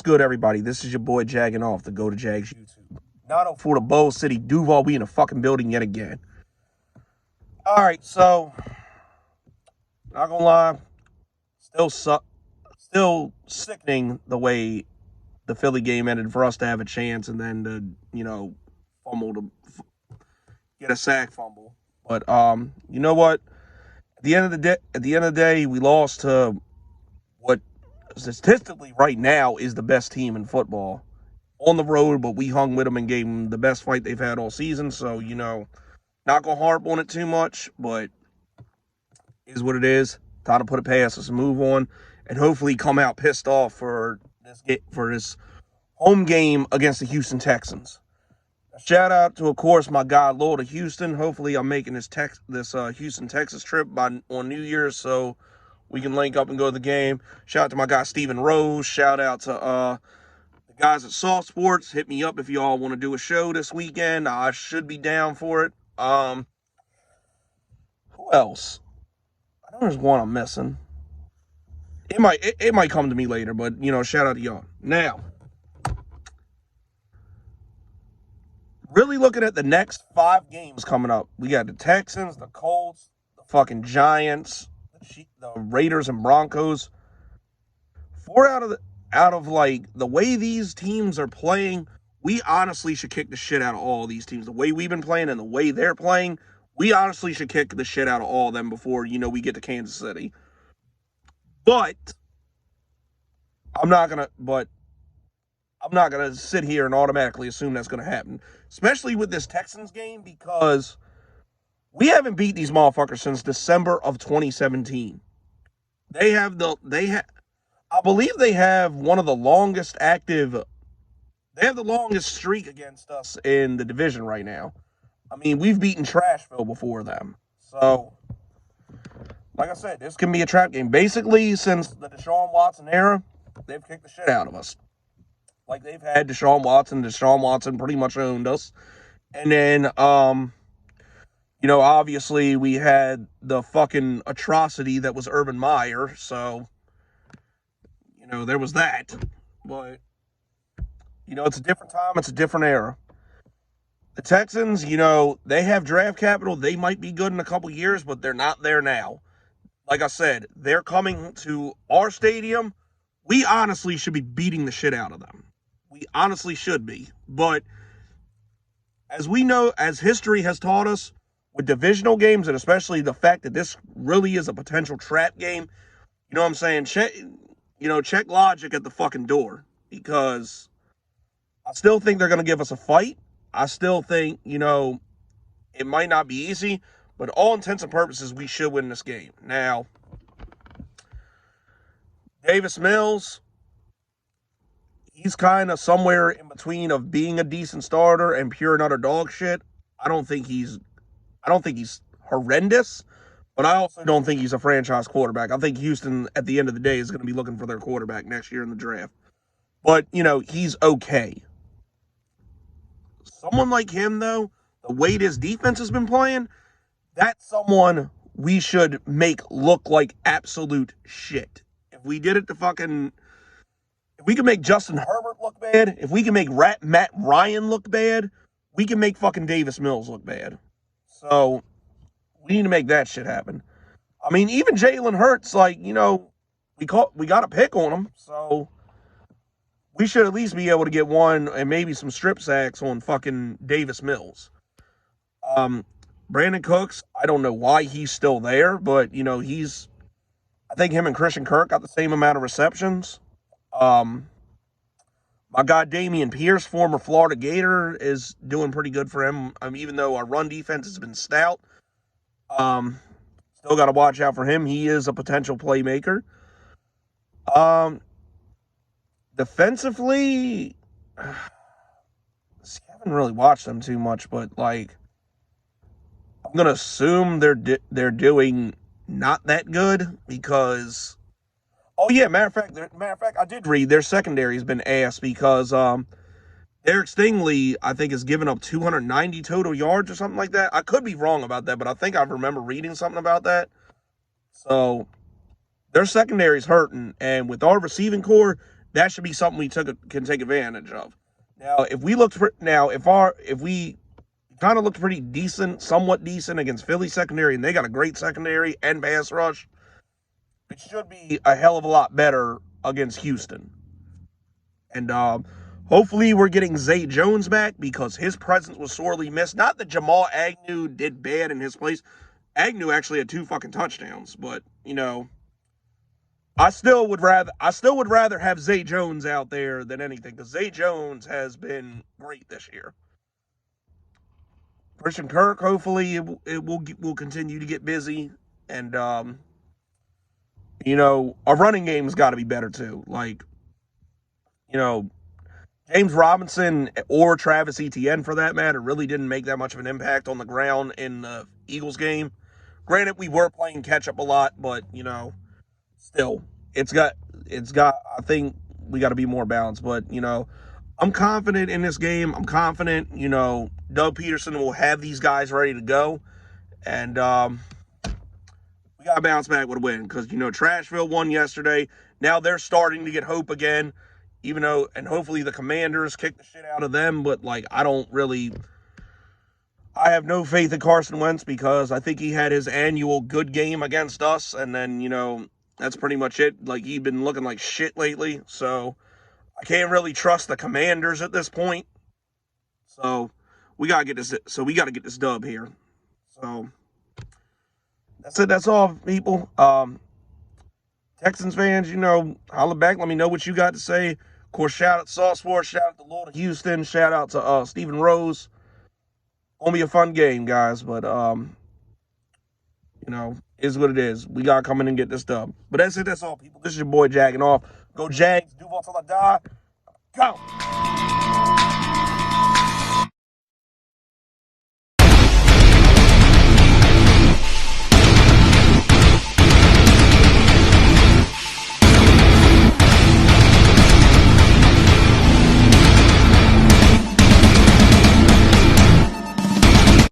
good, everybody? This is your boy Jagging Off, the Go to Jags YouTube. 904 the Bowl City, Duval. We in the fucking building yet again. All right, so not gonna lie, still sickening the way the Philly game ended for us to have a chance and then to fumble to get a sack fumble. But you know what? At the end of the day, we lost to what statistically right now is the best team in football on the road, but we hung with them and gave them the best fight they've had all season. So, not going to harp on it too much, but is what it is. Time to put it past us and move on, and hopefully come out pissed off for this home game against the Houston Texans. A shout out to, of course, my guy Lord of Houston. Hopefully, I'm making this Houston Texas trip on New Year's, so we can link up and go to the game. Shout out to my guy Steven Rose. Shout out to the guys at Soft Sports. Hit me up if y'all want to do a show this weekend. I should be down for it. Who else? I know there's one I'm missing. It might come to me later, but shout out to y'all. Now, really looking at the next 5 games coming up. We got the Texans, the Colts, the fucking Giants, the Raiders and Broncos. 4 out of like the way these teams are playing, we honestly should kick the shit out of all these teams. The way we've been playing and the way they're playing, we honestly should kick the shit out of all of them before, we get to Kansas City. But I'm not gonna sit here and automatically assume that's gonna happen. Especially with this Texans game, because we haven't beat these motherfuckers since December of 2017. I believe they have one of the longest they have the longest streak against us in the division right now. I mean, we've beaten Trashville before them. So, like I said, this can be a trap game. Basically, since the Deshaun Watson era, they've kicked the shit out of us. Like, they've had Deshaun Watson pretty much owned us. And then, obviously we had the fucking atrocity that was Urban Meyer. So, there was that. But, it's a different time. It's a different era. The Texans, they have draft capital. They might be good in a couple years, but they're not there now. Like I said, they're coming to our stadium. We honestly should be beating the shit out of them. We honestly should be. But as we know, as history has taught us, with divisional games, and especially the fact that this really is a potential trap game, you know what I'm saying? Check logic at the fucking door. Because I still think they're going to give us a fight. I still think, it might not be easy, but all intents and purposes, we should win this game. Now, Davis Mills, he's kind of somewhere in between of being a decent starter and pure and utter dog shit. I don't think he's horrendous, but I also don't think he's a franchise quarterback. I think Houston, at the end of the day, is going to be looking for their quarterback next year in the draft. But, he's okay. Someone like him, though, the way this defense has been playing, that's someone we should make look like absolute shit. If we did it if we can make Justin Herbert look bad, if we can make Matt Ryan look bad, we can make fucking Davis Mills look bad. So, we need to make that shit happen. I mean, even Jalen Hurts, we got a pick on him, so we should at least be able to get one and maybe some strip sacks on fucking Davis Mills. Brandon Cooks, I don't know why he's still there, but, I think him and Christian Kirk got the same amount of receptions. My guy Damian Pierce, former Florida Gator, is doing pretty good for him. Even though our run defense has been stout, still got to watch out for him. He is a potential playmaker. Defensively, I haven't really watched them too much, but I'm gonna assume they're doing not that good because, oh yeah, matter of fact, I did read their secondary has been ass because Derek Stingley, I think, has given up 290 total yards or something like that. I could be wrong about that, but I think I remember reading something about that. So their secondary's hurting, and with our receiving core, that should be something we can take advantage of. Now, if we looked for if we kind of looked pretty decent, somewhat decent against Philly secondary, and they got a great secondary and pass rush, it should be a hell of a lot better against Houston. And hopefully we're getting Zay Jones back because his presence was sorely missed. Not that Jamal Agnew did bad in his place. Agnew actually had 2 fucking touchdowns, but I still would rather have Zay Jones out there than anything because Zay Jones has been great this year. Christian Kirk, hopefully it will continue to get busy, and our running game's got to be better too. Like, James Robinson or Travis Etienne, for that matter, really didn't make that much of an impact on the ground in the Eagles game. Granted, we were playing catch up a lot, but still, it's got. I think we got to be more balanced. But I'm confident in this game. I'm confident. Doug Peterson will have these guys ready to go, and we got to bounce back with a win because Trashville won yesterday. Now they're starting to get hope again. And hopefully the Commanders kick the shit out of them, but I have no faith in Carson Wentz because I think he had his annual good game against us, and then, that's pretty much it. Like, he's been looking like shit lately, so I can't really trust the Commanders at this point. So we gotta get this dub here. So that's it. That's all, people. Texans fans, holla back. Let me know what you got to say. Of course, shout out to Sauce Wars, shout out to Lord of Houston, shout out to Stephen Rose. Gonna be a fun game, guys, but is what it is. We gotta come in and get this dub. But that's it, that's all, people. This is your boy Jagging Off. Go Jags, Duval till I die. Go!